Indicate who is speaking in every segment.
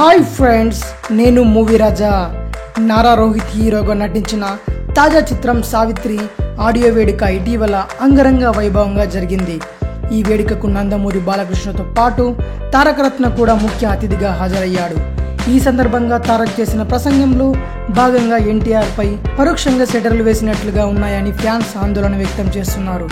Speaker 1: Hi friends, నేను movie రాజా. నారా రోహిత్ హీరోగా నటించిన తాజా చిత్రం సావిత్రి ఆడియో వేడుక ఇటీవల అంగరంగ వైభవంగా జరిగింది. ఈ వేడుకకు నందమూరి బాలకృష్ణతో పాటు తారకరత్న కూడా ముఖ్య అతిథిగా హాజరయ్యాడు. ఈ సందర్భంగా తారక్ చేసిన ప్రసంగంలో భాగంగా ఎన్టీఆర్ పై పరోక్షంగా సెటర్లు వేసినట్లుగా ఉన్నాయని ఫ్యాన్స్ ఆందోళన వ్యక్తం చేస్తున్నారు.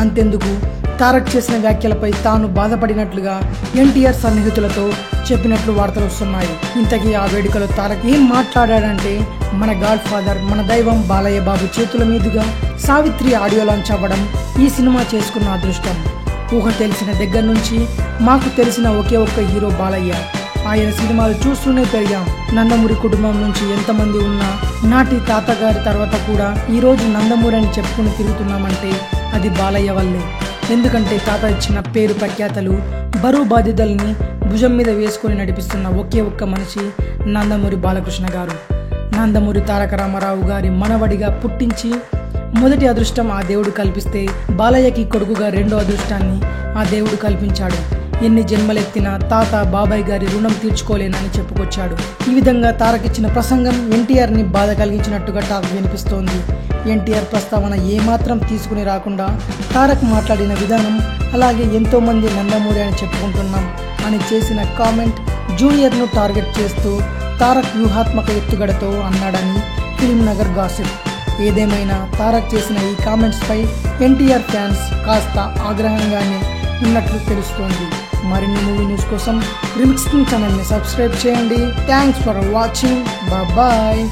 Speaker 1: అంతెందుకు, తారక్ చేసిన వ్యాఖ్యలపై తాను బాధపడినట్లుగా ఎన్టీఆర్ సన్నిహితులతో చెప్పినట్లు వార్తలు వస్తున్నాయి. ఇంతకీ ఆ వేడుకలో తారక్ ఏం మాట్లాడాడంటే, మన గాడ్ ఫాదర్, మన దైవం బాలయ్య బాబు చేతుల మీదుగా సావిత్రి ఆడియో లాంచ్ అవ్వడం ఈ సినిమా చేసుకున్న అదృష్టం. ఊహ తెలిసిన దగ్గర నుంచి మాకు తెలిసిన ఒకే ఒక్క హీరో బాలయ్య. ఆయన సినిమాలు చూస్తూనే పెరిగాం. నందమూరి కుటుంబం నుంచి ఎంతమంది ఉన్నా నాటి తాతగారి తర్వాత కూడా ఈరోజు నందమూరి అని చెప్పుకుని తిరుగుతున్నామంటే అది బాలయ్య వల్లే. ఎందుకంటే తాత ఇచ్చిన పేరు ప్రఖ్యాతలు, బరువు బాధ్యతల్ని భుజం మీద వేసుకొని నడిపిస్తున్న ఒకే ఒక్క మనిషి నందమూరి బాలకృష్ణ గారు. నందమూరి తారక రామారావు గారి మనవడిగా పుట్టించి మొదటి అదృష్టం ఆ దేవుడు కల్పిస్తే, బాలయ్యకి కొడుకుగా రెండో అదృష్టాన్ని ఆ దేవుడు కల్పించాడు. ఎన్ని జన్మలెత్తినా తాత బాబాయ్ గారి రుణం తీర్చుకోలేనని చెప్పుకొచ్చాడు. ఈ విధంగా తారక్ ఇచ్చిన ప్రసంగం ఎన్టీఆర్ని బాధ కలిగించినట్టుగా టాక్ వినిపిస్తోంది. ఎన్టీఆర్ ప్రస్తావన ఏమాత్రం తీసుకుని రాకుండా తారక్ మాట్లాడిన విధానం, అలాగే ఎంతోమంది నందమూరి అని చెప్పుకుంటున్నాం అని చేసిన కామెంట్ జూనియర్ను టార్గెట్ చేస్తూ తారక్ వ్యూహాత్మక ఎత్తుగడతో అన్నాడని ఫిల్మ్ నగర్ గాసిప్. ఏదేమైనా తారక్ చేసిన ఈ కామెంట్స్పై ఎన్టీఆర్ ఫ్యాన్స్ కాస్త ఆగ్రహంగానే ఉన్నట్లు తెలుస్తోంది. మరిన్ని మూవీ న్యూస్ కోసం రిమిక్స్ ఛానల్ని సబ్స్క్రైబ్ చేయండి. Thanks for watching. బాయ్.